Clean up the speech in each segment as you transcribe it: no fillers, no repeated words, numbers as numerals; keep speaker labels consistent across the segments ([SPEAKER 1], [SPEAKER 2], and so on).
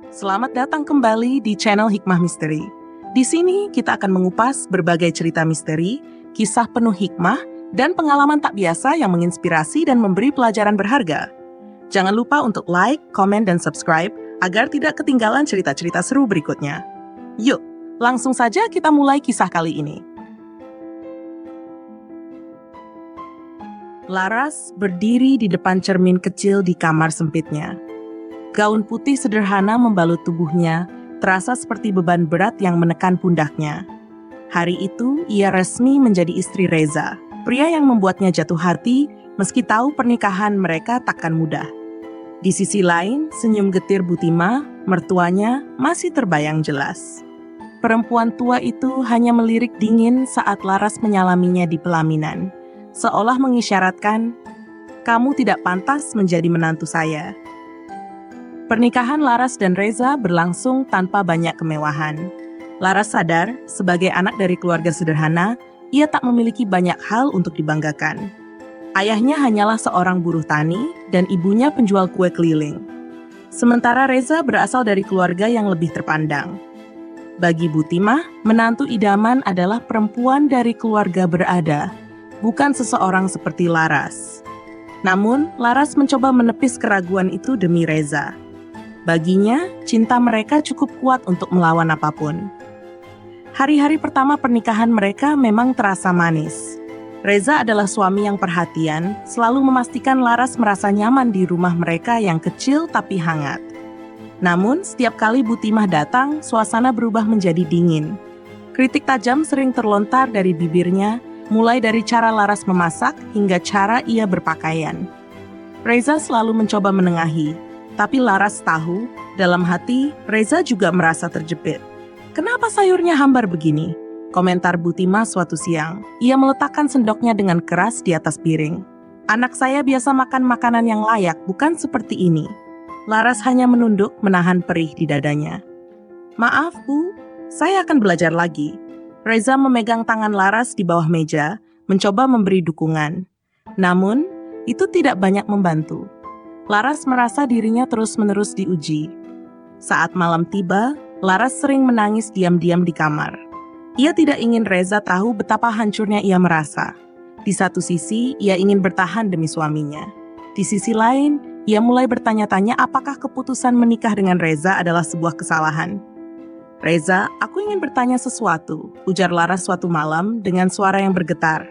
[SPEAKER 1] Selamat datang kembali di channel Hikmah Misteri. Di sini kita akan mengupas berbagai cerita misteri, kisah penuh hikmah, dan pengalaman tak biasa yang menginspirasi dan memberi pelajaran berharga. Jangan lupa untuk like, komen, dan subscribe agar tidak ketinggalan cerita-cerita seru berikutnya. Yuk, langsung saja kita mulai kisah kali ini. Laras berdiri di depan cermin kecil di kamar sempitnya. Gaun putih sederhana membalut tubuhnya, terasa seperti beban berat yang menekan pundaknya. Hari itu, ia resmi menjadi istri Reza, pria yang membuatnya jatuh hati meski tahu pernikahan mereka takkan mudah. Di sisi lain, senyum getir Butimah, mertuanya, masih terbayang jelas. Perempuan tua itu hanya melirik dingin saat Laras menyalaminya di pelaminan, seolah mengisyaratkan, "Kamu tidak pantas menjadi menantu saya." Pernikahan Laras dan Reza berlangsung tanpa banyak kemewahan. Laras sadar, sebagai anak dari keluarga sederhana, ia tak memiliki banyak hal untuk dibanggakan. Ayahnya hanyalah seorang buruh tani dan ibunya penjual kue keliling. Sementara Reza berasal dari keluarga yang lebih terpandang. Bagi Butimah, menantu idaman adalah perempuan dari keluarga berada, bukan seseorang seperti Laras. Namun, Laras mencoba menepis keraguan itu demi Reza. Baginya, cinta mereka cukup kuat untuk melawan apapun. Hari-hari pertama pernikahan mereka memang terasa manis. Reza adalah suami yang perhatian, selalu memastikan Laras merasa nyaman di rumah mereka yang kecil tapi hangat. Namun, setiap kali Butimah datang, suasana berubah menjadi dingin. Kritik tajam sering terlontar dari bibirnya, mulai dari cara Laras memasak hingga cara ia berpakaian. Reza selalu mencoba menengahi, tapi Laras tahu, dalam hati, Reza juga merasa terjepit. "Kenapa sayurnya hambar begini?" komentar Butimah suatu siang. Ia meletakkan sendoknya dengan keras di atas piring. "Anak saya biasa makan makanan yang layak, bukan seperti ini." Laras hanya menunduk menahan perih di dadanya. "Maaf, Bu, saya akan belajar lagi." Reza memegang tangan Laras di bawah meja, mencoba memberi dukungan. Namun, itu tidak banyak membantu. Laras merasa dirinya terus-menerus diuji. Saat malam tiba, Laras sering menangis diam-diam di kamar. Ia tidak ingin Reza tahu betapa hancurnya ia merasa. Di satu sisi, ia ingin bertahan demi suaminya. Di sisi lain, ia mulai bertanya-tanya apakah keputusan menikah dengan Reza adalah sebuah kesalahan. "Reza, aku ingin bertanya sesuatu," ujar Laras suatu malam dengan suara yang bergetar.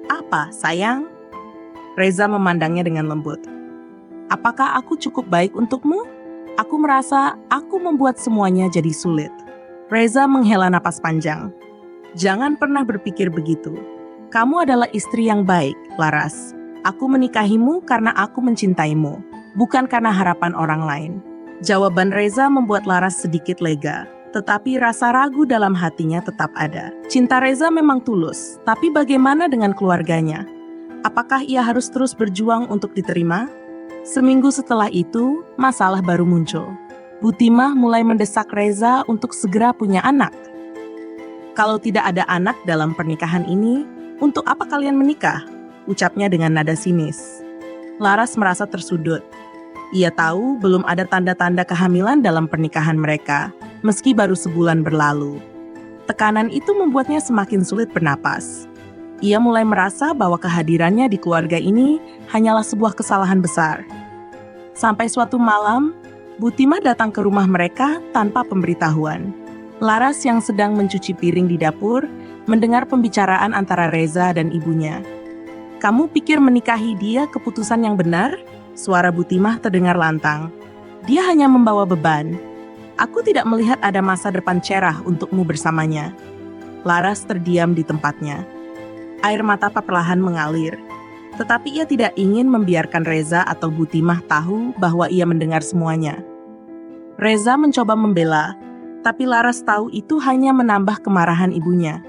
[SPEAKER 1] "Apa, sayang?" Reza memandangnya dengan lembut. "Apakah aku cukup baik untukmu? Aku merasa aku membuat semuanya jadi sulit." Reza menghela napas panjang. "Jangan pernah berpikir begitu. Kamu adalah istri yang baik, Laras. Aku menikahimu karena aku mencintaimu, bukan karena harapan orang lain." Jawaban Reza membuat Laras sedikit lega, tetapi rasa ragu dalam hatinya tetap ada. Cinta Reza memang tulus, tapi bagaimana dengan keluarganya? Apakah ia harus terus berjuang untuk diterima? Seminggu setelah itu, masalah baru muncul. Butimah mulai mendesak Reza untuk segera punya anak. "Kalau tidak ada anak dalam pernikahan ini, untuk apa kalian menikah?" ucapnya dengan nada sinis. Laras merasa tersudut. Ia tahu belum ada tanda-tanda kehamilan dalam pernikahan mereka, meski baru sebulan berlalu. Tekanan itu membuatnya semakin sulit bernapas. Ia mulai merasa bahwa kehadirannya di keluarga ini hanyalah sebuah kesalahan besar. Sampai suatu malam, Butimah datang ke rumah mereka tanpa pemberitahuan. Laras yang sedang mencuci piring di dapur mendengar pembicaraan antara Reza dan ibunya. "Kamu pikir menikahi dia keputusan yang benar?" Suara Butimah terdengar lantang. "Dia hanya membawa beban. Aku tidak melihat ada masa depan cerah untukmu bersamanya." Laras terdiam di tempatnya. Air mata perlahan mengalir. Tetapi ia tidak ingin membiarkan Reza atau Butimah tahu bahwa ia mendengar semuanya. Reza mencoba membela, tapi Laras tahu itu hanya menambah kemarahan ibunya.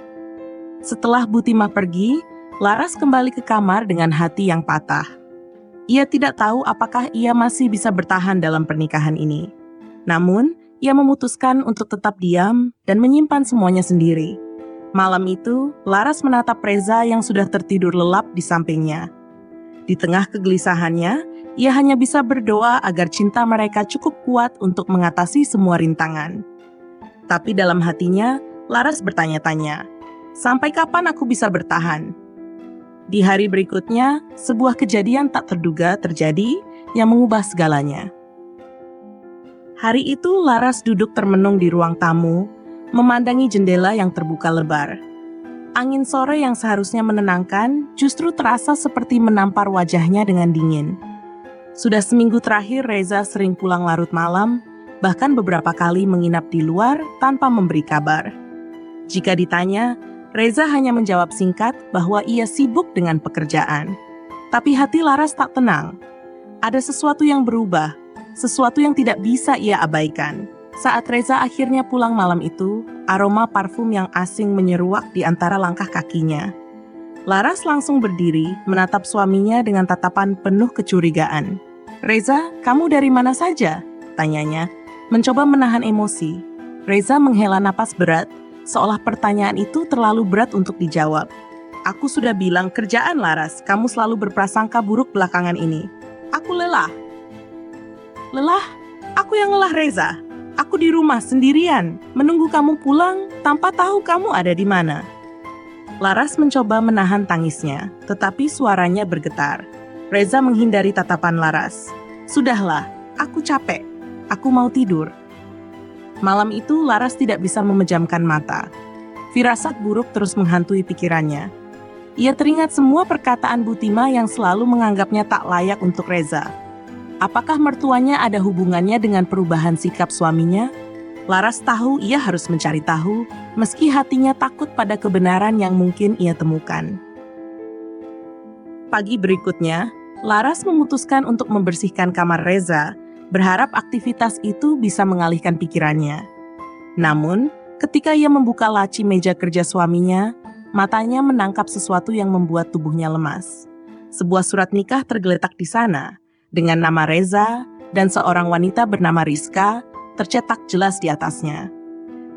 [SPEAKER 1] Setelah Butimah pergi, Laras kembali ke kamar dengan hati yang patah. Ia tidak tahu apakah ia masih bisa bertahan dalam pernikahan ini. Namun, ia memutuskan untuk tetap diam dan menyimpan semuanya sendiri. Malam itu, Laras menatap Reza yang sudah tertidur lelap di sampingnya. Di tengah kegelisahannya, Ia hanya bisa berdoa agar cinta mereka cukup kuat untuk mengatasi semua rintangan. Tapi dalam hatinya, Laras bertanya-tanya, sampai kapan aku bisa bertahan? Di hari berikutnya, sebuah kejadian tak terduga terjadi yang mengubah segalanya. Hari itu Laras duduk termenung di ruang tamu, memandangi jendela yang terbuka lebar. Angin sore yang seharusnya menenangkan justru terasa seperti menampar wajahnya dengan dingin. Sudah seminggu terakhir Reza sering pulang larut malam, bahkan beberapa kali menginap di luar tanpa memberi kabar. Jika ditanya, Reza hanya menjawab singkat bahwa ia sibuk dengan pekerjaan. Tapi hati Laras tak tenang. Ada sesuatu yang berubah, sesuatu yang tidak bisa ia abaikan. Saat Reza akhirnya pulang malam itu, aroma parfum yang asing menyeruak di antara langkah kakinya. Laras langsung berdiri, menatap suaminya dengan tatapan penuh kecurigaan. "Reza, kamu dari mana saja?" tanyanya, mencoba menahan emosi. Reza menghela napas berat, seolah pertanyaan itu terlalu berat untuk dijawab. "Aku sudah bilang kerjaan, Laras, kamu selalu berprasangka buruk belakangan ini. Aku lelah." "Lelah? Aku yang lelah, Reza. Aku di rumah sendirian, menunggu kamu pulang tanpa tahu kamu ada di mana." Laras mencoba menahan tangisnya, tetapi suaranya bergetar. Reza menghindari tatapan Laras. "Sudahlah, aku capek. Aku mau tidur." Malam itu Laras tidak bisa memejamkan mata. Firasat buruk terus menghantui pikirannya. Ia teringat semua perkataan Butima yang selalu menganggapnya tak layak untuk Reza. Apakah mertuanya ada hubungannya dengan perubahan sikap suaminya? Laras tahu ia harus mencari tahu, meski hatinya takut pada kebenaran yang mungkin ia temukan. Pagi berikutnya, Laras memutuskan untuk membersihkan kamar Reza, berharap aktivitas itu bisa mengalihkan pikirannya. Namun, ketika ia membuka laci meja kerja suaminya, matanya menangkap sesuatu yang membuat tubuhnya lemas. Sebuah surat nikah tergeletak di sana, dengan nama Reza dan seorang wanita bernama Rizka, tercetak jelas di atasnya.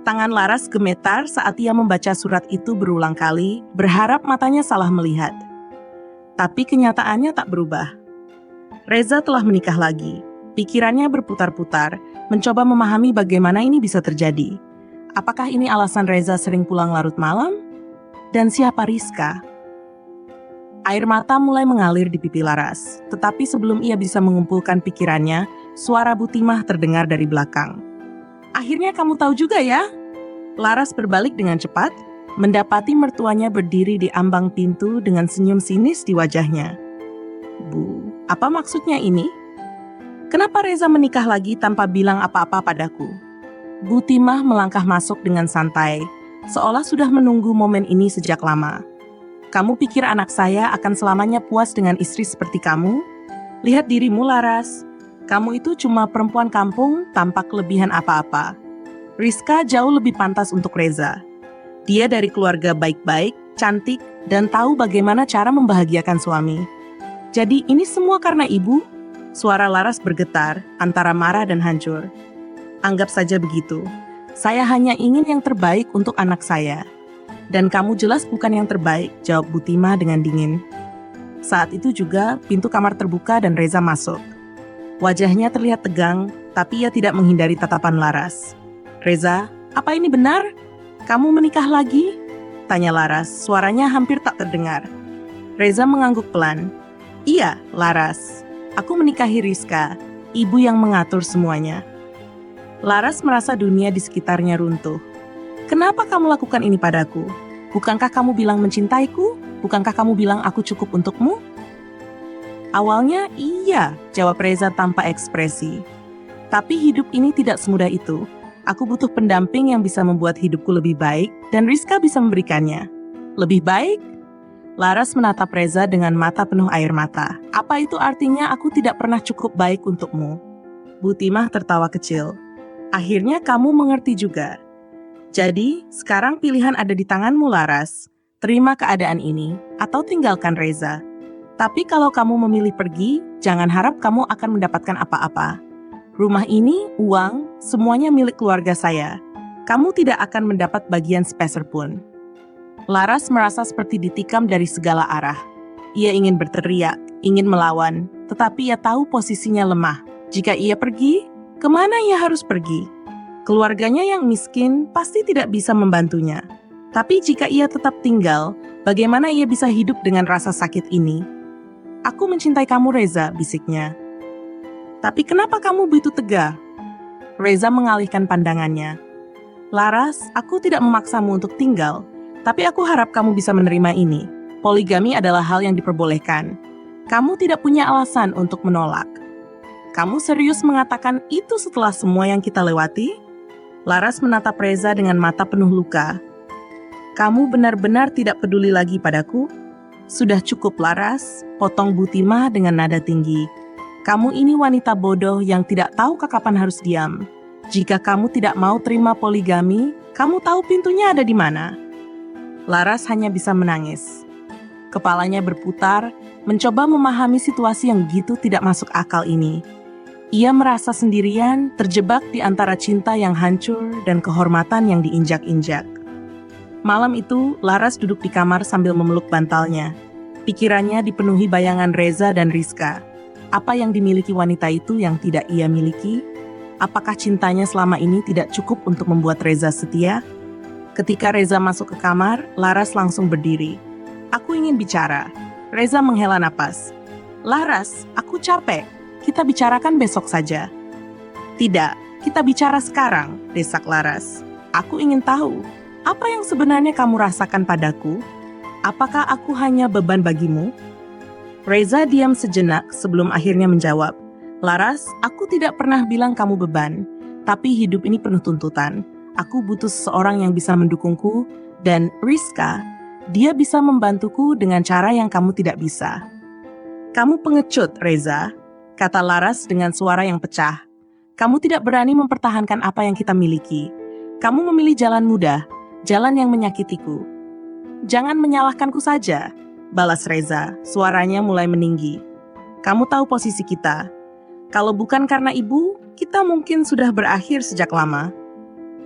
[SPEAKER 1] Tangan Laras gemetar saat ia membaca surat itu berulang kali, berharap matanya salah melihat. Tapi kenyataannya tak berubah. Reza telah menikah lagi. Pikirannya berputar-putar, mencoba memahami bagaimana ini bisa terjadi. Apakah ini alasan Reza sering pulang larut malam? Dan siapa Rizka? Air mata mulai mengalir di pipi Laras, tetapi sebelum ia bisa mengumpulkan pikirannya, suara Butimah terdengar dari belakang. "Akhirnya kamu tahu juga ya?" Laras berbalik dengan cepat, mendapati mertuanya berdiri di ambang pintu dengan senyum sinis di wajahnya. "Bu, apa maksudnya ini? Kenapa Reza menikah lagi tanpa bilang apa-apa padaku?" Butimah melangkah masuk dengan santai, seolah sudah menunggu momen ini sejak lama. "Kamu pikir anak saya akan selamanya puas dengan istri seperti kamu? Lihat dirimu, Laras. Kamu itu cuma perempuan kampung tanpa kelebihan apa-apa. Rizka jauh lebih pantas untuk Reza. Dia dari keluarga baik-baik, cantik, dan tahu bagaimana cara membahagiakan suami. Jadi ini semua karena ibu?" Suara Laras bergetar, antara marah dan hancur. "Anggap saja begitu. Saya hanya ingin yang terbaik untuk anak saya. Dan kamu jelas bukan yang terbaik," jawab Butimah dengan dingin. Saat itu juga, pintu kamar terbuka dan Reza masuk. Wajahnya terlihat tegang, tapi ia tidak menghindari tatapan Laras. "Reza, apa ini benar? Kamu menikah lagi?" tanya Laras, suaranya hampir tak terdengar. Reza mengangguk pelan. "Iya, Laras. Aku menikahi Rizka, ibu yang mengatur semuanya." Laras merasa dunia di sekitarnya runtuh. "Kenapa kamu lakukan ini padaku? Bukankah kamu bilang mencintaiku? Bukankah kamu bilang aku cukup untukmu?" "Awalnya iya," jawab Reza tanpa ekspresi. "Tapi hidup ini tidak semudah itu. Aku butuh pendamping yang bisa membuat hidupku lebih baik, dan Rizka bisa memberikannya." "Lebih baik?" Laras menatap Reza dengan mata penuh air mata. "Apa itu artinya aku tidak pernah cukup baik untukmu?" Butimah tertawa kecil. "Akhirnya kamu mengerti juga. Jadi, sekarang pilihan ada di tanganmu, Laras. Terima keadaan ini, atau tinggalkan Reza. Tapi kalau kamu memilih pergi, jangan harap kamu akan mendapatkan apa-apa. Rumah ini, uang, semuanya milik keluarga saya. Kamu tidak akan mendapat bagian sepeser pun." Laras merasa seperti ditikam dari segala arah. Ia ingin berteriak, ingin melawan, Tetapi ia tahu posisinya lemah. Jika ia pergi, kemana ia harus pergi? Keluarganya yang miskin pasti tidak bisa membantunya. Tapi jika ia tetap tinggal, bagaimana ia bisa hidup dengan rasa sakit ini? Aku mencintai kamu, Reza, bisiknya. Tapi kenapa kamu begitu tegar? Reza mengalihkan pandangannya. Laras, aku tidak memaksamu untuk tinggal, tapi aku harap kamu bisa menerima ini. Poligami adalah hal yang diperbolehkan. Kamu tidak punya alasan untuk menolak. Kamu serius mengatakan itu setelah semua yang kita lewati? Laras menatap Reza dengan mata penuh luka. Kamu benar-benar tidak peduli lagi padaku? Sudah cukup, Laras, potong Butimah dengan nada tinggi. Kamu ini wanita bodoh yang tidak tahu kapan harus diam. Jika kamu tidak mau terima poligami, kamu tahu pintunya ada di mana. Laras hanya bisa menangis. Kepalanya berputar, mencoba memahami situasi yang begitu tidak masuk akal ini. Ia merasa sendirian, terjebak di antara cinta yang hancur dan kehormatan yang diinjak-injak. Malam itu, Laras duduk di kamar sambil memeluk bantalnya. Pikirannya dipenuhi bayangan Reza dan Rizka. Apa yang dimiliki wanita itu yang tidak ia miliki? Apakah cintanya selama ini tidak cukup untuk membuat Reza setia? Ketika Reza masuk ke kamar, Laras langsung berdiri. Aku ingin bicara. Reza menghela napas. Laras, aku capek. Kita bicarakan besok saja. Tidak, kita bicara sekarang, desak Laras. Aku ingin tahu, apa yang sebenarnya kamu rasakan padaku? Apakah aku hanya beban bagimu? Reza diam sejenak sebelum akhirnya menjawab. Laras, aku tidak pernah bilang kamu beban, tapi hidup ini penuh tuntutan. Aku butuh seseorang yang bisa mendukungku, dan Rizka, dia bisa membantuku dengan cara yang kamu tidak bisa. Kamu pengecut, Reza, kata Laras dengan suara yang pecah. Kamu tidak berani mempertahankan apa yang kita miliki. Kamu memilih jalan mudah, jalan yang menyakitiku. Jangan menyalahkanku saja, balas Reza, suaranya mulai meninggi. Kamu tahu posisi kita. Kalau bukan karena ibu, kita mungkin sudah berakhir sejak lama.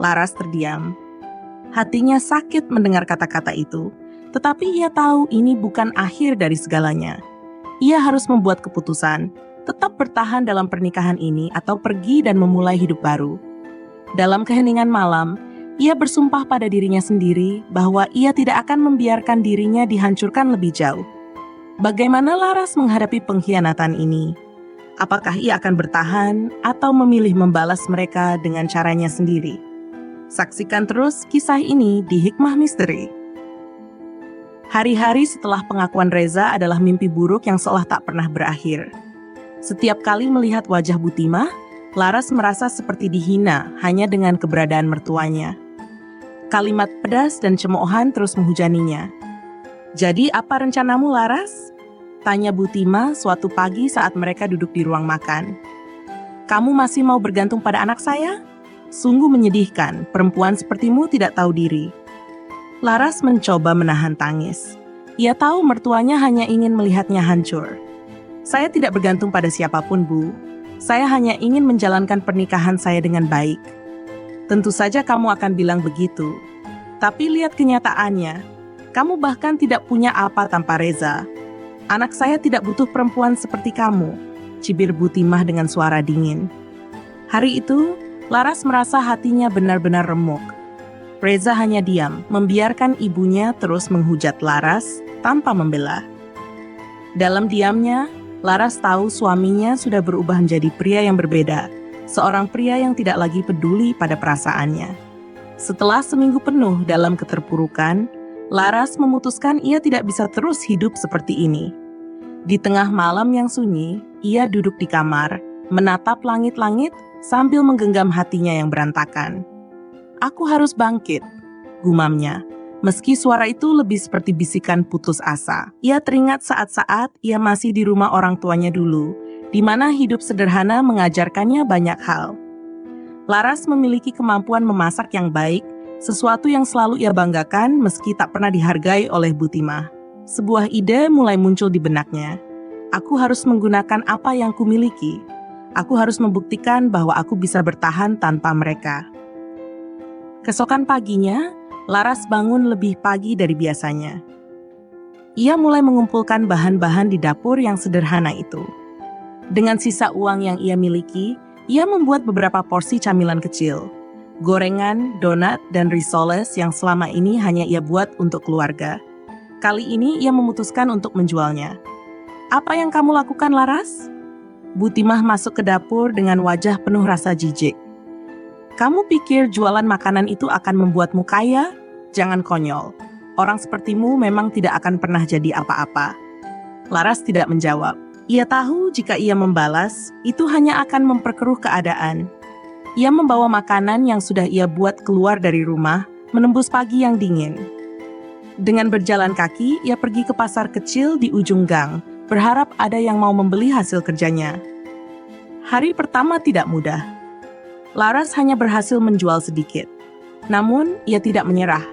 [SPEAKER 1] Laras terdiam. Hatinya sakit mendengar kata-kata itu, tetapi ia tahu ini bukan akhir dari segalanya. Ia harus membuat keputusan, tetap bertahan dalam pernikahan ini atau pergi dan memulai hidup baru. Dalam keheningan malam, ia bersumpah pada dirinya sendiri bahwa ia tidak akan membiarkan dirinya dihancurkan lebih jauh. Bagaimana Laras menghadapi pengkhianatan ini? Apakah ia akan bertahan atau memilih membalas mereka dengan caranya sendiri? Saksikan terus kisah ini di Hikmah Misteri. Hari-hari setelah pengakuan Reza adalah mimpi buruk yang seolah tak pernah berakhir. Setiap kali melihat wajah Butimah, Laras merasa seperti dihina hanya dengan keberadaan mertuanya. Kalimat pedas dan cemoohan terus menghujaninya. Jadi apa rencanamu, Laras? Tanya Butimah suatu pagi saat mereka duduk di ruang makan. Kamu masih mau bergantung pada anak saya? Sungguh menyedihkan, perempuan sepertimu tidak tahu diri. Laras mencoba menahan tangis. Ia tahu mertuanya hanya ingin melihatnya hancur. Saya tidak bergantung pada siapapun, Bu. Saya hanya ingin menjalankan pernikahan saya dengan baik. Tentu saja kamu akan bilang begitu. Tapi lihat kenyataannya. Kamu bahkan tidak punya apa tanpa Reza. Anak saya tidak butuh perempuan seperti kamu, cibir Butimah dengan suara dingin. Hari itu, Laras merasa hatinya benar-benar remuk. Reza hanya diam, membiarkan ibunya terus menghujat Laras tanpa membela. Dalam diamnya, Laras tahu suaminya sudah berubah menjadi pria yang berbeda, seorang pria yang tidak lagi peduli pada perasaannya. Setelah seminggu penuh dalam keterpurukan, Laras memutuskan ia tidak bisa terus hidup seperti ini. Di tengah malam yang sunyi, ia duduk di kamar, menatap langit-langit sambil menggenggam hatinya yang berantakan. Aku harus bangkit, gumamnya. Meski suara itu lebih seperti bisikan putus asa. Ia teringat saat-saat ia masih di rumah orang tuanya dulu, di mana hidup sederhana mengajarkannya banyak hal. Laras memiliki kemampuan memasak yang baik, sesuatu yang selalu ia banggakan meski tak pernah dihargai oleh Butimah. Sebuah ide mulai muncul di benaknya. Aku harus menggunakan apa yang kumiliki. Aku harus membuktikan bahwa aku bisa bertahan tanpa mereka. Keesokan paginya, Laras bangun lebih pagi dari biasanya. Ia mulai mengumpulkan bahan-bahan di dapur yang sederhana itu. Dengan sisa uang yang ia miliki, ia membuat beberapa porsi camilan kecil, gorengan, donat, dan risoles yang selama ini hanya ia buat untuk keluarga. Kali ini ia memutuskan untuk menjualnya. "Apa yang kamu lakukan, Laras?" Bu Timah masuk ke dapur dengan wajah penuh rasa jijik. "Kamu pikir jualan makanan itu akan membuatmu kaya? Jangan konyol. Orang sepertimu memang tidak akan pernah jadi apa-apa." Laras tidak menjawab. Ia tahu jika ia membalas, itu hanya akan memperkeruh keadaan. Ia membawa makanan yang sudah ia buat keluar dari rumah, menembus pagi yang dingin. Dengan berjalan kaki, ia pergi ke pasar kecil di ujung gang, berharap ada yang mau membeli hasil kerjanya. Hari pertama tidak mudah. Laras hanya berhasil menjual sedikit. Namun, ia tidak menyerah.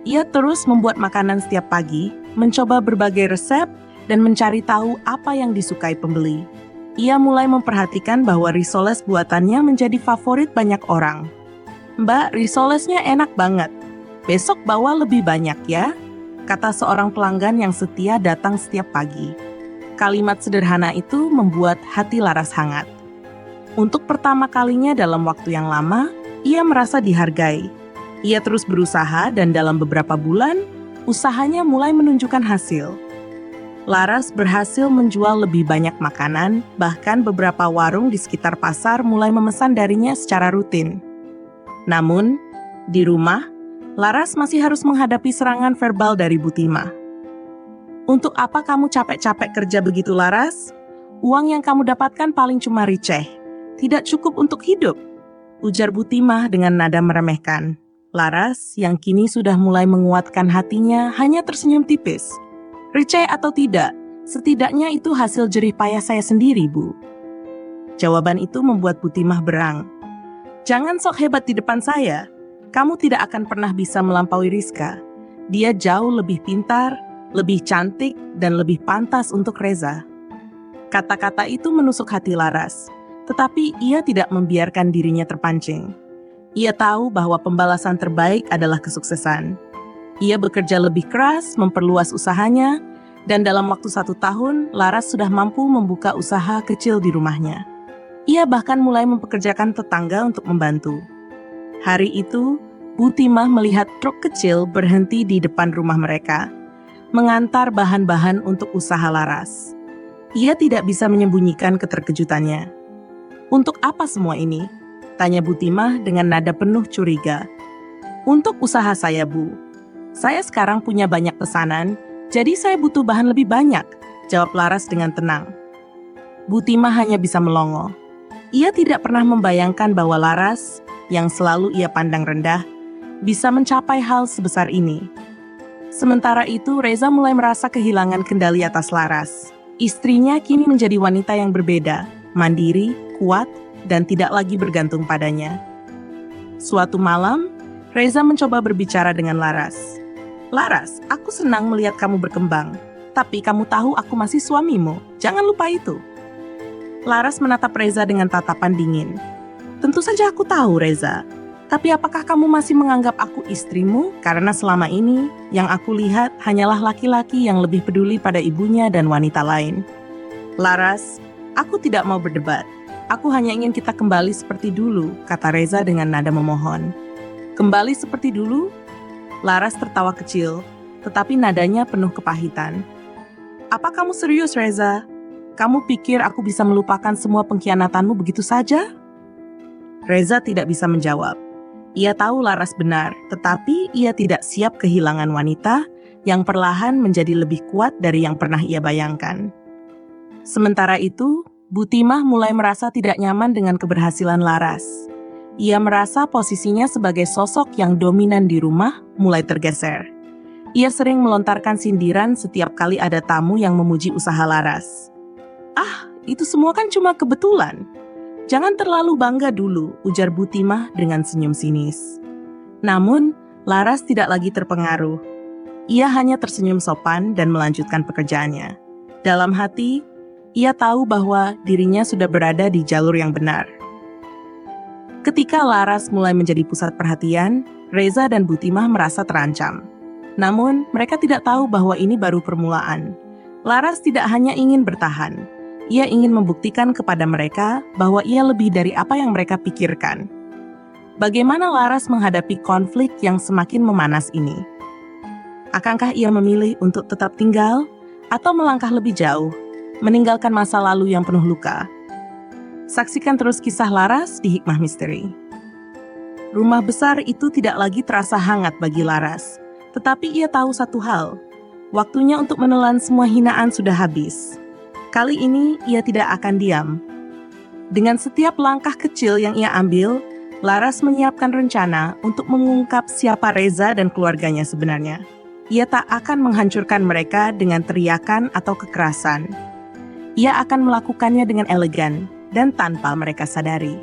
[SPEAKER 1] Ia terus membuat makanan setiap pagi, mencoba berbagai resep, dan mencari tahu apa yang disukai pembeli. Ia mulai memperhatikan bahwa risoles buatannya menjadi favorit banyak orang. "Mbak, risolesnya enak banget. Besok bawa lebih banyak ya," kata seorang pelanggan yang setia datang setiap pagi. Kalimat sederhana itu membuat hati Laras hangat. Untuk pertama kalinya dalam waktu yang lama, ia merasa dihargai. Ia terus berusaha dan dalam beberapa bulan, usahanya mulai menunjukkan hasil. Laras berhasil menjual lebih banyak makanan, bahkan beberapa warung di sekitar pasar mulai memesan darinya secara rutin. Namun, di rumah, Laras masih harus menghadapi serangan verbal dari Bu Timah. "Untuk apa kamu capek-capek kerja begitu, Laras? Uang yang kamu dapatkan paling cuma receh. Tidak cukup untuk hidup," ujar Bu Timah dengan nada meremehkan. Laras, yang kini sudah mulai menguatkan hatinya, hanya tersenyum tipis. "Receh atau tidak, setidaknya itu hasil jerih payah saya sendiri, Bu." Jawaban itu membuat Bu Timah berang. "Jangan sok hebat di depan saya. Kamu tidak akan pernah bisa melampaui Rizka. Dia jauh lebih pintar, lebih cantik, dan lebih pantas untuk Reza." Kata-kata itu menusuk hati Laras, tetapi ia tidak membiarkan dirinya terpancing. Ia tahu bahwa pembalasan terbaik adalah kesuksesan. Ia bekerja lebih keras, memperluas usahanya, dan dalam waktu 1 tahun, Laras sudah mampu membuka usaha kecil di rumahnya. Ia bahkan mulai mempekerjakan tetangga untuk membantu. Hari itu, Bu Timah melihat truk kecil berhenti di depan rumah mereka, mengantar bahan-bahan untuk usaha Laras. Ia tidak bisa menyembunyikan keterkejutannya. "Untuk apa semua ini?" tanya Bu Timah dengan nada penuh curiga. "Untuk usaha saya, Bu. Saya sekarang punya banyak pesanan, jadi saya butuh bahan lebih banyak," jawab Laras dengan tenang. Bu Timah hanya bisa melongo. Ia tidak pernah membayangkan bahwa Laras, yang selalu ia pandang rendah, bisa mencapai hal sebesar ini. Sementara itu, Reza mulai merasa kehilangan kendali atas Laras. Istrinya kini menjadi wanita yang berbeda, mandiri, kuat, dan tidak lagi bergantung padanya. Suatu malam, Reza mencoba berbicara dengan Laras. "Laras, aku senang melihat kamu berkembang. Tapi kamu tahu aku masih suamimu. Jangan lupa itu." Laras menatap Reza dengan tatapan dingin. "Tentu saja aku tahu, Reza. Tapi apakah kamu masih menganggap aku istrimu? Karena selama ini, yang aku lihat hanyalah laki-laki yang lebih peduli pada ibunya dan wanita lain." "Laras, aku tidak mau berdebat. Aku hanya ingin kita kembali seperti dulu," kata Reza dengan nada memohon. "Kembali seperti dulu?" Laras tertawa kecil, tetapi nadanya penuh kepahitan. "Apa kamu serius, Reza? Kamu pikir aku bisa melupakan semua pengkhianatanmu begitu saja?" Reza tidak bisa menjawab. Ia tahu Laras benar, tetapi ia tidak siap kehilangan wanita yang perlahan menjadi lebih kuat dari yang pernah ia bayangkan. Sementara itu, Bu Timah mulai merasa tidak nyaman dengan keberhasilan Laras. Ia merasa posisinya sebagai sosok yang dominan di rumah mulai tergeser. Ia sering melontarkan sindiran setiap kali ada tamu yang memuji usaha Laras. "Ah, itu semua kan cuma kebetulan. Jangan terlalu bangga dulu," ujar Bu Timah dengan senyum sinis. Namun, Laras tidak lagi terpengaruh. Ia hanya tersenyum sopan dan melanjutkan pekerjaannya. Dalam hati, ia tahu bahwa dirinya sudah berada di jalur yang benar. Ketika Laras mulai menjadi pusat perhatian, Reza dan Bu Timah merasa terancam. Namun, mereka tidak tahu bahwa ini baru permulaan. Laras tidak hanya ingin bertahan, Ia ingin membuktikan kepada mereka bahwa ia lebih dari apa yang mereka pikirkan. Bagaimana Laras menghadapi konflik yang semakin memanas ini? Akankah ia memilih untuk tetap tinggal atau melangkah lebih jauh, meninggalkan masa lalu yang penuh luka? Saksikan terus kisah Laras di Hikmah Misteri. Rumah besar itu tidak lagi terasa hangat bagi Laras, tetapi ia tahu satu hal, waktunya untuk menelan semua hinaan sudah habis. Kali ini ia tidak akan diam. Dengan setiap langkah kecil yang ia ambil, Laras menyiapkan rencana untuk mengungkap siapa Reza dan keluarganya sebenarnya. Ia tak akan menghancurkan mereka dengan teriakan atau kekerasan. Ia akan melakukannya dengan elegan dan tanpa mereka sadari.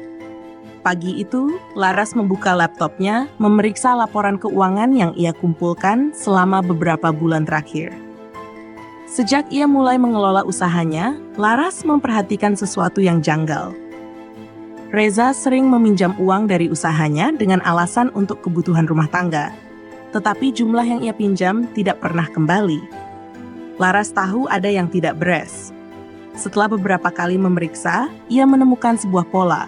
[SPEAKER 1] Pagi itu, Laras membuka laptopnya, memeriksa laporan keuangan yang ia kumpulkan selama beberapa bulan terakhir. Sejak ia mulai mengelola usahanya, Laras memperhatikan sesuatu yang janggal. Reza sering meminjam uang dari usahanya dengan alasan untuk kebutuhan rumah tangga, tetapi jumlah yang ia pinjam tidak pernah kembali. Laras tahu ada yang tidak beres. Setelah beberapa kali memeriksa, ia menemukan sebuah pola.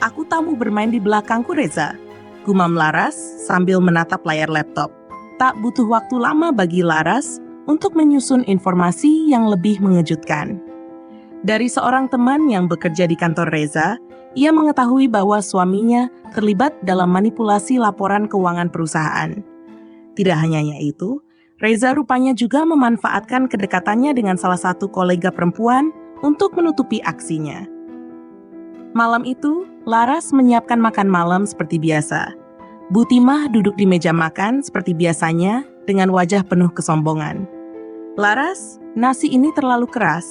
[SPEAKER 1] "Aku tahu bermain di belakangku, Reza," gumam Laras sambil menatap layar laptop. Tak butuh waktu lama bagi Laras untuk menyusun informasi yang lebih mengejutkan. Dari seorang teman yang bekerja di kantor Reza, ia mengetahui bahwa suaminya terlibat dalam manipulasi laporan keuangan perusahaan. Tidak hanya itu, Reza rupanya juga memanfaatkan kedekatannya dengan salah satu kolega perempuan untuk menutupi aksinya. Malam itu, Laras menyiapkan makan malam seperti biasa. Bu Timah duduk di meja makan seperti biasanya dengan wajah penuh kesombongan. "Laras, nasi ini terlalu keras.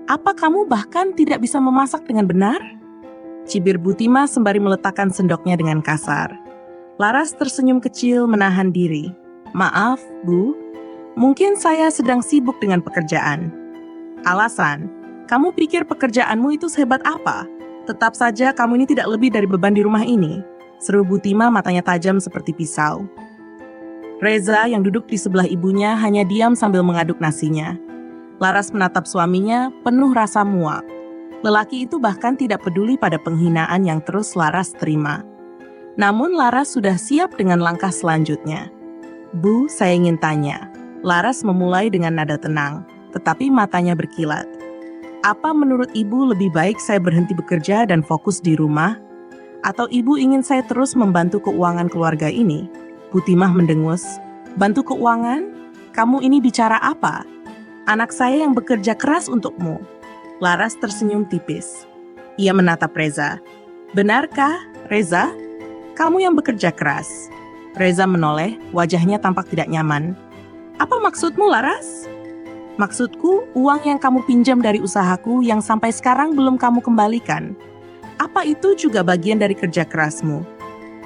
[SPEAKER 1] Apa kamu bahkan tidak bisa memasak dengan benar?" Cibir Bu Timah sembari meletakkan sendoknya dengan kasar. Laras tersenyum kecil menahan diri. "Maaf, Bu, mungkin saya sedang sibuk dengan pekerjaan." "Alasan? Kamu pikir pekerjaanmu itu sehebat apa? Tetap saja kamu ini tidak lebih dari beban di rumah ini," seru Bu Timah matanya tajam seperti pisau. Reza yang duduk di sebelah ibunya hanya diam sambil mengaduk nasinya. Laras menatap suaminya penuh rasa muak. Lelaki itu bahkan tidak peduli pada penghinaan yang terus Laras terima. Namun Laras sudah siap dengan langkah selanjutnya. "Bu, saya ingin tanya." Laras memulai dengan nada tenang, tetapi matanya berkilat. "Apa menurut ibu lebih baik saya berhenti bekerja dan fokus di rumah? Atau ibu ingin saya terus membantu keuangan keluarga ini?" Bu Timah mendengus. "Bantu keuangan? Kamu ini bicara apa? Anak saya yang bekerja keras untukmu." Laras tersenyum tipis. Ia menatap Reza. "Benarkah, Reza? Kamu yang bekerja keras?" Reza menoleh, wajahnya tampak tidak nyaman. "Apa maksudmu, Laras?" "Maksudku, uang yang kamu pinjam dari usahaku yang sampai sekarang belum kamu kembalikan. Apa itu juga bagian dari kerja kerasmu?"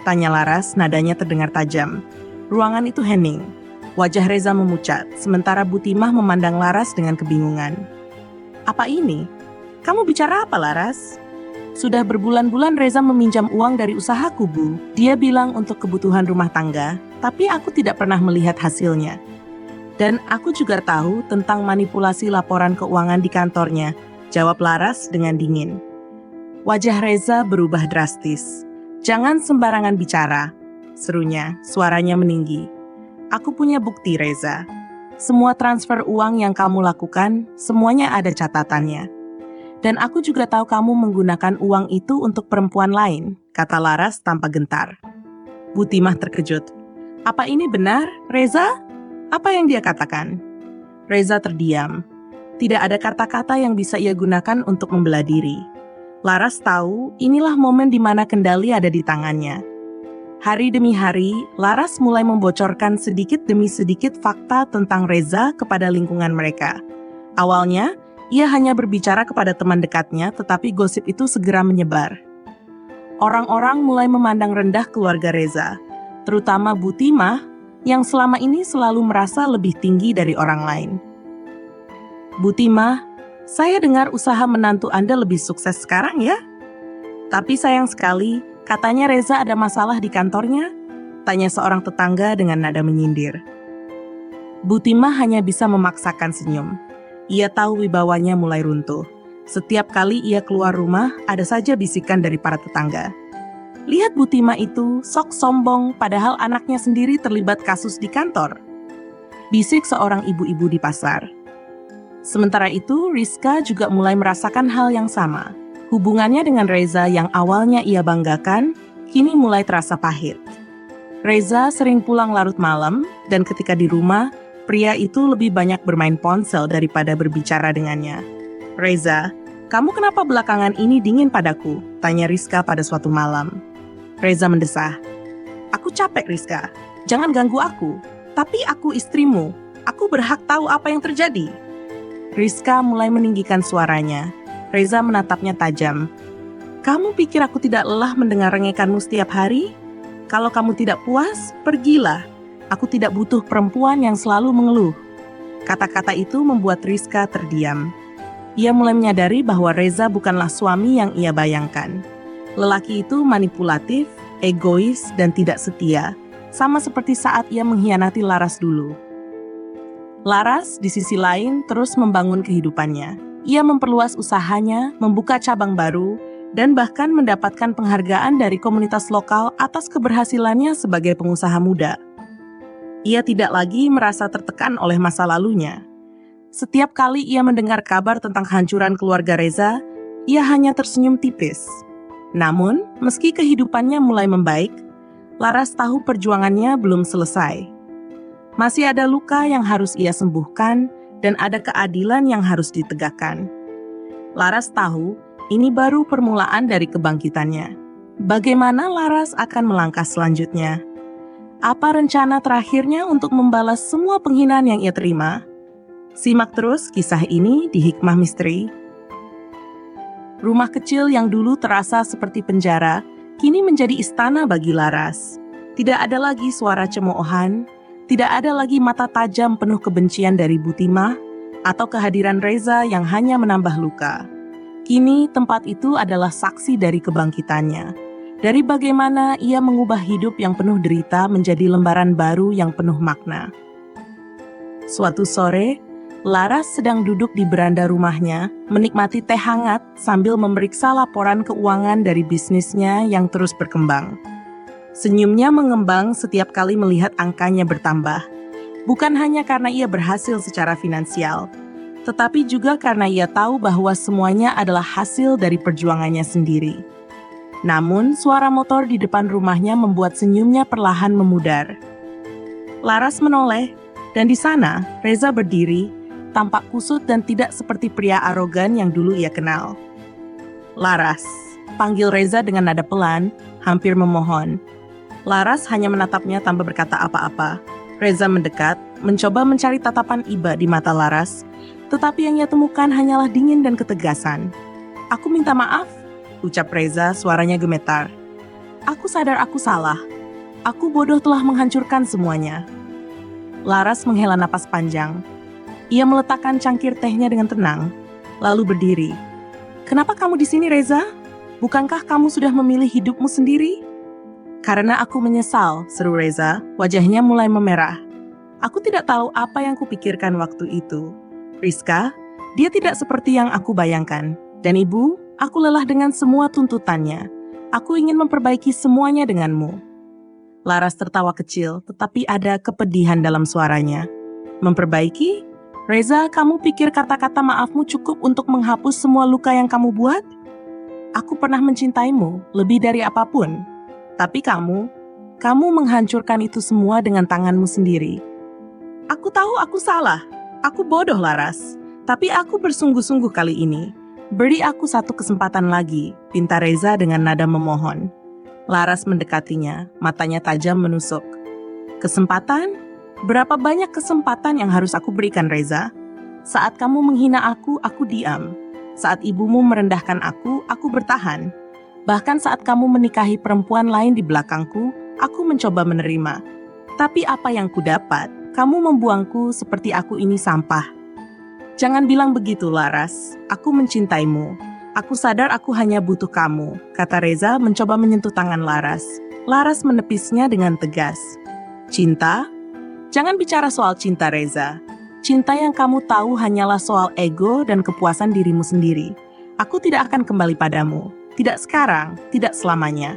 [SPEAKER 1] Tanya Laras, nadanya terdengar tajam. Ruangan itu hening. Wajah Reza memucat, sementara Bu Timah memandang Laras dengan kebingungan. "Apa ini? Kamu bicara apa, Laras?" "Sudah berbulan-bulan Reza meminjam uang dari usahaku, Bu. Dia bilang untuk kebutuhan rumah tangga, tapi aku tidak pernah melihat hasilnya. Dan aku juga tahu tentang manipulasi laporan keuangan di kantornya," jawab Laras dengan dingin. Wajah Reza berubah drastis. "Jangan sembarangan bicara," serunya, suaranya meninggi. "Aku punya bukti, Reza. Semua transfer uang yang kamu lakukan, semuanya ada catatannya. Dan aku juga tahu kamu menggunakan uang itu untuk perempuan lain," kata Laras tanpa gentar. Bu Timah terkejut. "Apa ini benar, Reza? Apa yang dia katakan?" Reza terdiam. Tidak ada kata-kata yang bisa ia gunakan untuk membela diri. Laras tahu inilah momen di mana kendali ada di tangannya. Hari demi hari, Laras mulai membocorkan sedikit demi sedikit fakta tentang Reza kepada lingkungan mereka. Awalnya, ia hanya berbicara kepada teman dekatnya, tetapi gosip itu segera menyebar. Orang-orang mulai memandang rendah keluarga Reza, terutama Bu Timah yang selama ini selalu merasa lebih tinggi dari orang lain. "Bu Timah, saya dengar usaha menantu Anda lebih sukses sekarang ya? Tapi sayang sekali, katanya Reza ada masalah di kantornya?" tanya seorang tetangga dengan nada menyindir. Bu Timah hanya bisa memaksakan senyum. Ia tahu wibawanya mulai runtuh. Setiap kali ia keluar rumah, ada saja bisikan dari para tetangga. Lihat Butima itu, sok sombong padahal anaknya sendiri terlibat kasus di kantor. Bisik seorang ibu-ibu di pasar. Sementara itu, Rizka juga mulai merasakan hal yang sama. Hubungannya dengan Reza yang awalnya ia banggakan, kini mulai terasa pahit. Reza sering pulang larut malam, dan ketika di rumah, pria itu lebih banyak bermain ponsel daripada berbicara dengannya. "Reza, kamu kenapa belakangan ini dingin padaku?" tanya Rizka pada suatu malam. Reza mendesah. "Aku capek, Rizka. Jangan ganggu aku. Tapi aku istrimu. Aku berhak tahu apa yang terjadi." Rizka mulai meninggikan suaranya. Reza menatapnya tajam. "Kamu pikir aku tidak lelah mendengar rengekanmu setiap hari? Kalau kamu tidak puas, pergilah. Aku tidak butuh perempuan yang selalu mengeluh." Kata-kata itu membuat Rizka terdiam. Ia mulai menyadari bahwa Reza bukanlah suami yang ia bayangkan. Lelaki itu manipulatif, egois, dan tidak setia, sama seperti saat ia mengkhianati Laras dulu. Laras, di sisi lain, terus membangun kehidupannya. Ia memperluas usahanya, membuka cabang baru, dan bahkan mendapatkan penghargaan dari komunitas lokal atas keberhasilannya sebagai pengusaha muda. Ia tidak lagi merasa tertekan oleh masa lalunya. Setiap kali ia mendengar kabar tentang kehancuran keluarga Reza, ia hanya tersenyum tipis. Namun, meski kehidupannya mulai membaik, Laras tahu perjuangannya belum selesai. Masih ada luka yang harus ia sembuhkan dan ada keadilan yang harus ditegakkan. Laras tahu ini baru permulaan dari kebangkitannya. Bagaimana Laras akan melangkah selanjutnya? Apa rencana terakhirnya untuk membalas semua penghinaan yang ia terima? Simak terus kisah ini di Hikmah Misteri. Rumah kecil yang dulu terasa seperti penjara, kini menjadi istana bagi Laras. Tidak ada lagi suara cemoohan, tidak ada lagi mata tajam penuh kebencian dari Butima, atau kehadiran Reza yang hanya menambah luka. Kini tempat itu adalah saksi dari kebangkitannya. Dari bagaimana ia mengubah hidup yang penuh derita menjadi lembaran baru yang penuh makna. Suatu sore, Laras sedang duduk di beranda rumahnya, menikmati teh hangat sambil memeriksa laporan keuangan dari bisnisnya yang terus berkembang. Senyumnya mengembang setiap kali melihat angkanya bertambah. Bukan hanya karena ia berhasil secara finansial, tetapi juga karena ia tahu bahwa semuanya adalah hasil dari perjuangannya sendiri. Namun, suara motor di depan rumahnya membuat senyumnya perlahan memudar. Laras menoleh, dan di sana Reza berdiri, tampak kusut dan tidak seperti pria arogan yang dulu ia kenal. "Laras," panggil Reza dengan nada pelan, hampir memohon. Laras hanya menatapnya tanpa berkata apa-apa. Reza mendekat, mencoba mencari tatapan iba di mata Laras, tetapi yang ia temukan hanyalah dingin dan ketegasan. "Aku minta maaf," ucap Reza, suaranya gemetar. "Aku sadar aku salah. Aku bodoh telah menghancurkan semuanya." Laras menghela napas panjang. Ia meletakkan cangkir tehnya dengan tenang, lalu berdiri. "Kenapa kamu di sini, Reza? Bukankah kamu sudah memilih hidupmu sendiri?" "Karena aku menyesal," seru Reza, wajahnya mulai memerah. "Aku tidak tahu apa yang kupikirkan waktu itu. Rizka, dia tidak seperti yang aku bayangkan. Dan ibu, aku lelah dengan semua tuntutannya. Aku ingin memperbaiki semuanya denganmu." Laras tertawa kecil, tetapi ada kepedihan dalam suaranya. "Memperbaiki? Reza, kamu pikir kata-kata maafmu cukup untuk menghapus semua luka yang kamu buat? Aku pernah mencintaimu lebih dari apapun. Tapi kamu menghancurkan itu semua dengan tanganmu sendiri." "Aku tahu aku salah. Aku bodoh, Laras. Tapi aku bersungguh-sungguh kali ini. Beri aku satu kesempatan lagi," pinta Reza dengan nada memohon. Laras mendekatinya, matanya tajam menusuk. "Kesempatan? Berapa banyak kesempatan yang harus aku berikan, Reza? Saat kamu menghina aku diam. Saat ibumu merendahkan aku bertahan. Bahkan saat kamu menikahi perempuan lain di belakangku, aku mencoba menerima. Tapi apa yang kudapat? Kamu membuangku seperti aku ini sampah." "Jangan bilang begitu, Laras. Aku mencintaimu. Aku sadar aku hanya butuh kamu," kata Reza mencoba menyentuh tangan Laras. Laras menepisnya dengan tegas. "Cinta? Jangan bicara soal cinta, Reza. Cinta yang kamu tahu hanyalah soal ego dan kepuasan dirimu sendiri. Aku tidak akan kembali padamu. Tidak sekarang, tidak selamanya.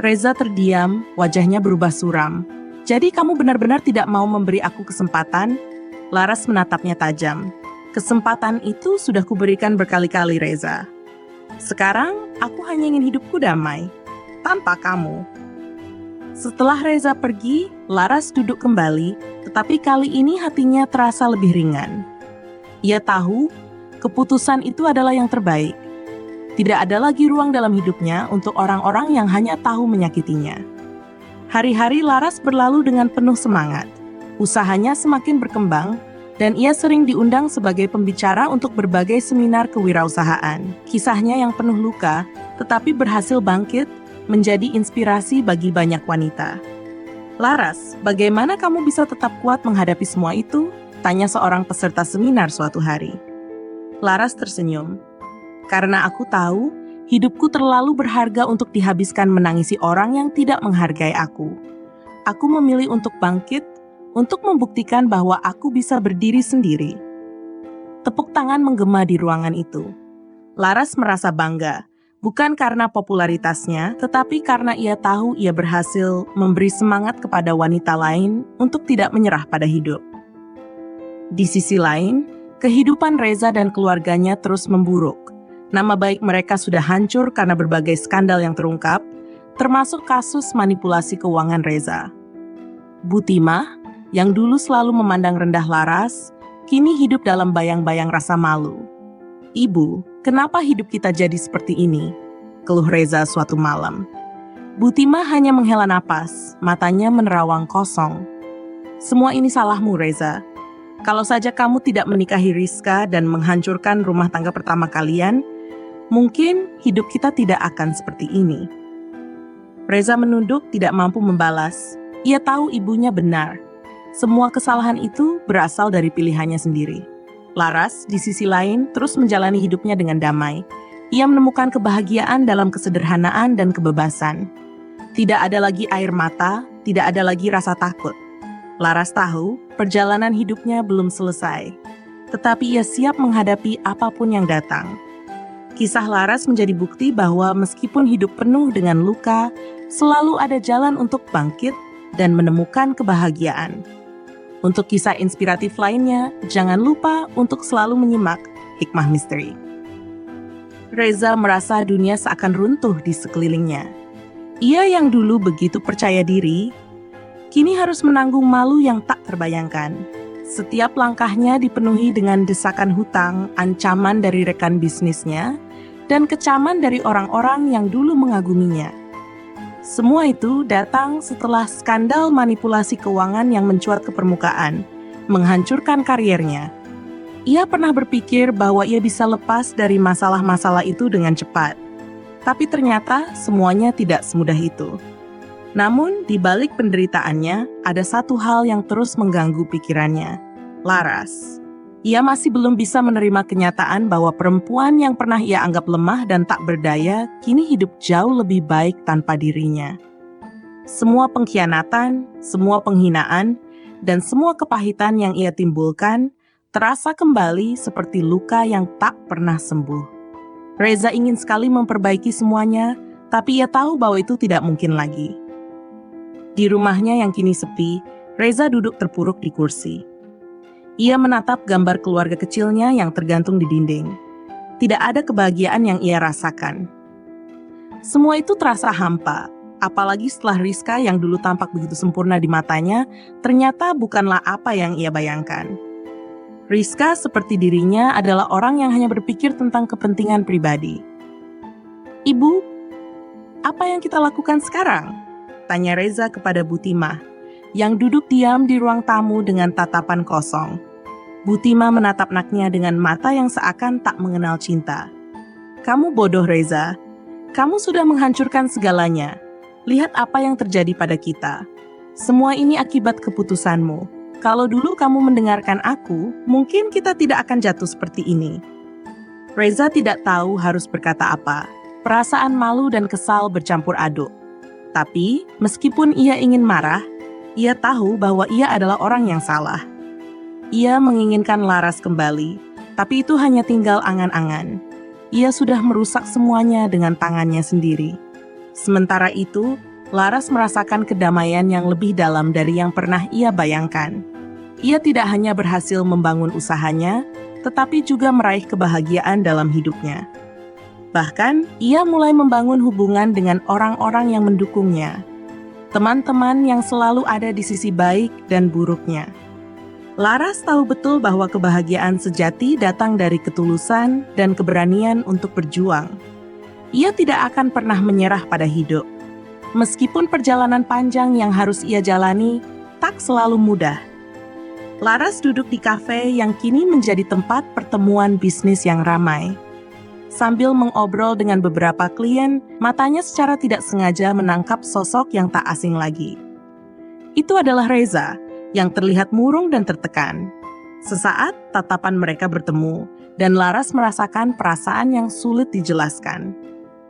[SPEAKER 1] Reza terdiam, wajahnya berubah suram. Jadi kamu benar-benar tidak mau memberi aku kesempatan? Laras menatapnya tajam. Kesempatan itu sudah kuberikan berkali-kali, Reza. Sekarang, aku hanya ingin hidupku damai. Tanpa kamu. Setelah Reza pergi, Laras duduk kembali, tetapi kali ini hatinya terasa lebih ringan. Ia tahu, keputusan itu adalah yang terbaik. Tidak ada lagi ruang dalam hidupnya untuk orang-orang yang hanya tahu menyakitinya. Hari-hari Laras berlalu dengan penuh semangat. Usahanya semakin berkembang, dan ia sering diundang sebagai pembicara untuk berbagai seminar kewirausahaan. Kisahnya yang penuh luka, tetapi berhasil bangkit, menjadi inspirasi bagi banyak wanita. Laras, bagaimana kamu bisa tetap kuat menghadapi semua itu? Tanya seorang peserta seminar suatu hari. Laras tersenyum. Karena aku tahu, hidupku terlalu berharga untuk dihabiskan menangisi orang yang tidak menghargai aku. Aku memilih untuk bangkit, untuk membuktikan bahwa aku bisa berdiri sendiri. Tepuk tangan menggema di ruangan itu. Laras merasa bangga. Bukan karena popularitasnya, tetapi karena ia tahu ia berhasil memberi semangat kepada wanita lain untuk tidak menyerah pada hidup. Di sisi lain, kehidupan Reza dan keluarganya terus memburuk. Nama baik mereka sudah hancur karena berbagai skandal yang terungkap, termasuk kasus manipulasi keuangan Reza. Butimah, yang dulu selalu memandang rendah Laras, kini hidup dalam bayang-bayang rasa malu. Ibu, kenapa hidup kita jadi seperti ini? Keluh Reza suatu malam. Butimah hanya menghela napas, matanya menerawang kosong. Semua ini salahmu, Reza. Kalau saja kamu tidak menikahi Rizka dan menghancurkan rumah tangga pertama kalian, mungkin hidup kita tidak akan seperti ini. Reza menunduk, tidak mampu membalas. Ia tahu ibunya benar. Semua kesalahan itu berasal dari pilihannya sendiri. Laras, di sisi lain, terus menjalani hidupnya dengan damai. Ia menemukan kebahagiaan dalam kesederhanaan dan kebebasan. Tidak ada lagi air mata, tidak ada lagi rasa takut. Laras tahu, perjalanan hidupnya belum selesai. Tetapi ia siap menghadapi apapun yang datang. Kisah Laras menjadi bukti bahwa meskipun hidup penuh dengan luka, selalu ada jalan untuk bangkit dan menemukan kebahagiaan. Untuk kisah inspiratif lainnya, jangan lupa untuk selalu menyimak Hikmah Misteri. Reza merasa dunia seakan runtuh di sekelilingnya. Ia yang dulu begitu percaya diri, kini harus menanggung malu yang tak terbayangkan. Setiap langkahnya dipenuhi dengan desakan hutang, ancaman dari rekan bisnisnya, dan kecaman dari orang-orang yang dulu mengaguminya. Semua itu datang setelah skandal manipulasi keuangan yang mencuat ke permukaan, menghancurkan karirnya. Ia pernah berpikir bahwa ia bisa lepas dari masalah-masalah itu dengan cepat. Tapi ternyata semuanya tidak semudah itu. Namun, di balik penderitaannya, ada satu hal yang terus mengganggu pikirannya. Laras. Ia masih belum bisa menerima kenyataan bahwa perempuan yang pernah ia anggap lemah dan tak berdaya, kini hidup jauh lebih baik tanpa dirinya. Semua pengkhianatan, semua penghinaan, dan semua kepahitan yang ia timbulkan, terasa kembali seperti luka yang tak pernah sembuh. Reza ingin sekali memperbaiki semuanya, tapi ia tahu bahwa itu tidak mungkin lagi. Di rumahnya yang kini sepi, Reza duduk terpuruk di kursi. Ia menatap gambar keluarga kecilnya yang tergantung di dinding. Tidak ada kebahagiaan yang ia rasakan. Semua itu terasa hampa, apalagi setelah Rizka yang dulu tampak begitu sempurna di matanya, ternyata bukanlah apa yang ia bayangkan. Rizka seperti dirinya adalah orang yang hanya berpikir tentang kepentingan pribadi. Ibu, apa yang kita lakukan sekarang? Tanya Reza kepada Butimah, yang duduk diam di ruang tamu dengan tatapan kosong. Butimah menatap anaknya dengan mata yang seakan tak mengenal cinta. Kamu bodoh, Reza. Kamu sudah menghancurkan segalanya. Lihat apa yang terjadi pada kita. Semua ini akibat keputusanmu. Kalau dulu kamu mendengarkan aku, mungkin kita tidak akan jatuh seperti ini. Reza tidak tahu harus berkata apa. Perasaan malu dan kesal bercampur aduk. Tapi, meskipun ia ingin marah, ia tahu bahwa ia adalah orang yang salah. Ia menginginkan Laras kembali, tapi itu hanya tinggal angan-angan. Ia sudah merusak semuanya dengan tangannya sendiri. Sementara itu, Laras merasakan kedamaian yang lebih dalam dari yang pernah ia bayangkan. Ia tidak hanya berhasil membangun usahanya, tetapi juga meraih kebahagiaan dalam hidupnya. Bahkan, ia mulai membangun hubungan dengan orang-orang yang mendukungnya. Teman-teman yang selalu ada di sisi baik dan buruknya. Laras tahu betul bahwa kebahagiaan sejati datang dari ketulusan dan keberanian untuk berjuang. Ia tidak akan pernah menyerah pada hidup. Meskipun perjalanan panjang yang harus ia jalani tak selalu mudah. Laras duduk di kafe yang kini menjadi tempat pertemuan bisnis yang ramai. Sambil mengobrol dengan beberapa klien, matanya secara tidak sengaja menangkap sosok yang tak asing lagi. Itu adalah Reza, yang terlihat murung dan tertekan. Sesaat tatapan mereka bertemu, dan Laras merasakan perasaan yang sulit dijelaskan.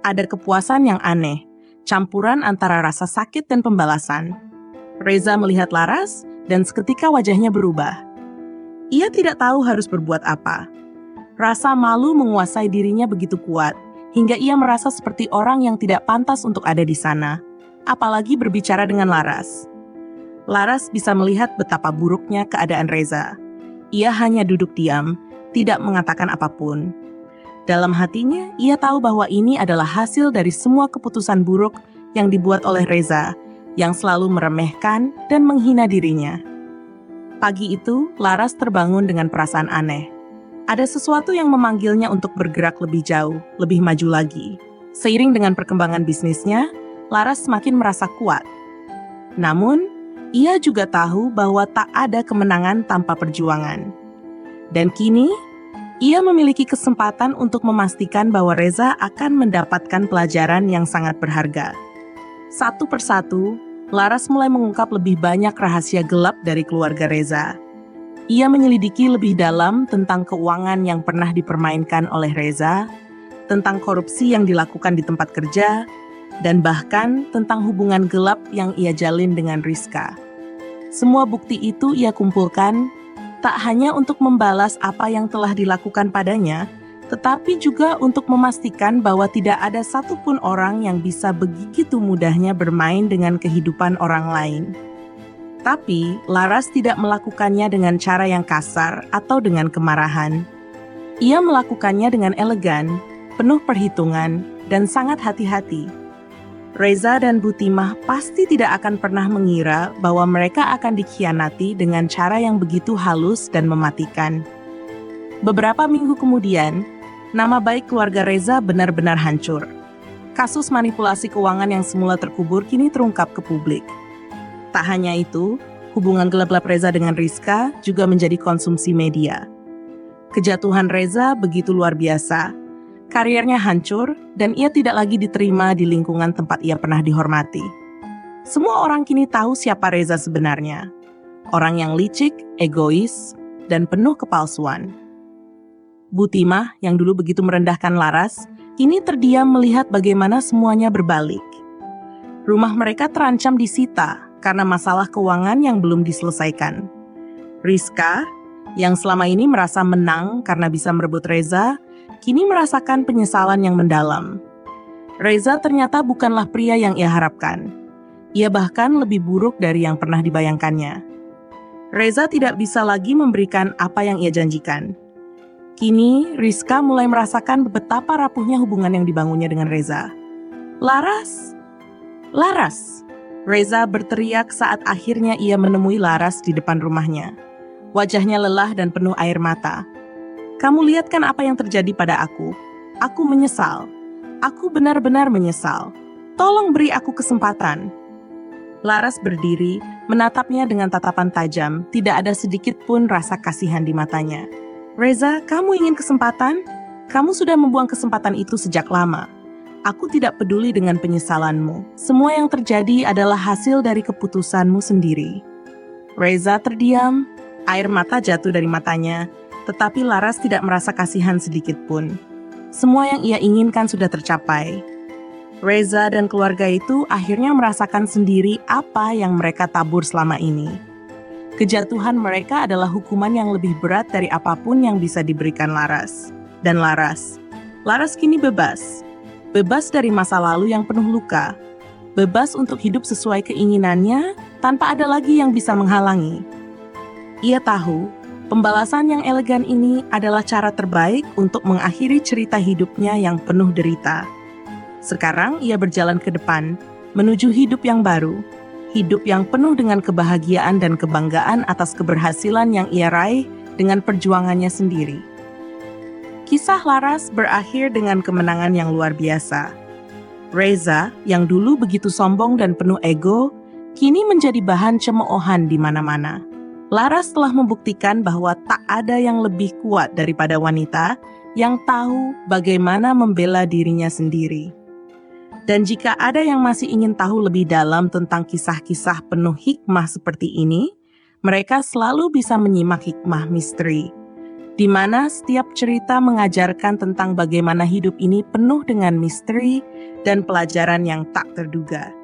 [SPEAKER 1] Ada kepuasan yang aneh, campuran antara rasa sakit dan pembalasan. Reza melihat Laras, dan seketika wajahnya berubah. Ia tidak tahu harus berbuat apa. Rasa malu menguasai dirinya begitu kuat, hingga ia merasa seperti orang yang tidak pantas untuk ada di sana, apalagi berbicara dengan Laras. Laras bisa melihat betapa buruknya keadaan Reza. Ia hanya duduk diam, tidak mengatakan apapun. Dalam hatinya, ia tahu bahwa ini adalah hasil dari semua keputusan buruk yang dibuat oleh Reza, yang selalu meremehkan dan menghina dirinya. Pagi itu, Laras terbangun dengan perasaan aneh. Ada sesuatu yang memanggilnya untuk bergerak lebih jauh, lebih maju lagi. Seiring dengan perkembangan bisnisnya, Laras semakin merasa kuat. Namun, ia juga tahu bahwa tak ada kemenangan tanpa perjuangan. Dan kini, ia memiliki kesempatan untuk memastikan bahwa Reza akan mendapatkan pelajaran yang sangat berharga. Satu persatu, Laras mulai mengungkap lebih banyak rahasia gelap dari keluarga Reza. Ia menyelidiki lebih dalam tentang keuangan yang pernah dipermainkan oleh Reza, tentang korupsi yang dilakukan di tempat kerja, dan bahkan tentang hubungan gelap yang ia jalin dengan Rizka. Semua bukti itu ia kumpulkan, tak hanya untuk membalas apa yang telah dilakukan padanya, tetapi juga untuk memastikan bahwa tidak ada satupun orang yang bisa begitu mudahnya bermain dengan kehidupan orang lain. Tapi, Laras tidak melakukannya dengan cara yang kasar atau dengan kemarahan. Ia melakukannya dengan elegan, penuh perhitungan, dan sangat hati-hati. Reza dan Butimah pasti tidak akan pernah mengira bahwa mereka akan dikhianati dengan cara yang begitu halus dan mematikan. Beberapa minggu kemudian, nama baik keluarga Reza benar-benar hancur. Kasus manipulasi keuangan yang semula terkubur kini terungkap ke publik. Tak hanya itu, hubungan gelap Reza dengan Rizka juga menjadi konsumsi media. Kejatuhan Reza begitu luar biasa. Karirnya hancur, dan ia tidak lagi diterima di lingkungan tempat ia pernah dihormati. Semua orang kini tahu siapa Reza sebenarnya. Orang yang licik, egois, dan penuh kepalsuan. Butimah, yang dulu begitu merendahkan Laras, kini terdiam melihat bagaimana semuanya berbalik. Rumah mereka terancam disita karena masalah keuangan yang belum diselesaikan. Rizka, yang selama ini merasa menang karena bisa merebut Reza, kini merasakan penyesalan yang mendalam. Reza ternyata bukanlah pria yang ia harapkan. Ia bahkan lebih buruk dari yang pernah dibayangkannya. Reza tidak bisa lagi memberikan apa yang ia janjikan. Kini, Rizka mulai merasakan betapa rapuhnya hubungan yang dibangunnya dengan Reza. Laras! Laras! Reza berteriak saat akhirnya ia menemui Laras di depan rumahnya. Wajahnya lelah dan penuh air mata. Kamu lihat kan apa yang terjadi pada aku? Aku menyesal. Aku benar-benar menyesal. Tolong beri aku kesempatan. Laras berdiri, menatapnya dengan tatapan tajam, tidak ada sedikit pun rasa kasihan di matanya. Reza, kamu ingin kesempatan? Kamu sudah membuang kesempatan itu sejak lama. Aku tidak peduli dengan penyesalanmu. Semua yang terjadi adalah hasil dari keputusanmu sendiri. Reza terdiam, air mata jatuh dari matanya, tetapi Laras tidak merasa kasihan sedikit pun. Semua yang ia inginkan sudah tercapai. Reza dan keluarga itu akhirnya merasakan sendiri apa yang mereka tabur selama ini. Kejatuhan mereka adalah hukuman yang lebih berat dari apapun yang bisa diberikan Laras. Dan Laras kini bebas. Bebas dari masa lalu yang penuh luka. Bebas untuk hidup sesuai keinginannya tanpa ada lagi yang bisa menghalangi. Ia tahu, pembalasan yang elegan ini adalah cara terbaik untuk mengakhiri cerita hidupnya yang penuh derita. Sekarang ia berjalan ke depan, menuju hidup yang baru. Hidup yang penuh dengan kebahagiaan dan kebanggaan atas keberhasilan yang ia raih dengan perjuangannya sendiri. Kisah Laras berakhir dengan kemenangan yang luar biasa. Reza, yang dulu begitu sombong dan penuh ego, kini menjadi bahan cemoohan di mana-mana. Laras telah membuktikan bahwa tak ada yang lebih kuat daripada wanita yang tahu bagaimana membela dirinya sendiri. Dan jika ada yang masih ingin tahu lebih dalam tentang kisah-kisah penuh hikmah seperti ini, mereka selalu bisa menyimak Hikmah Misteri, di mana setiap cerita mengajarkan tentang bagaimana hidup ini penuh dengan misteri dan pelajaran yang tak terduga.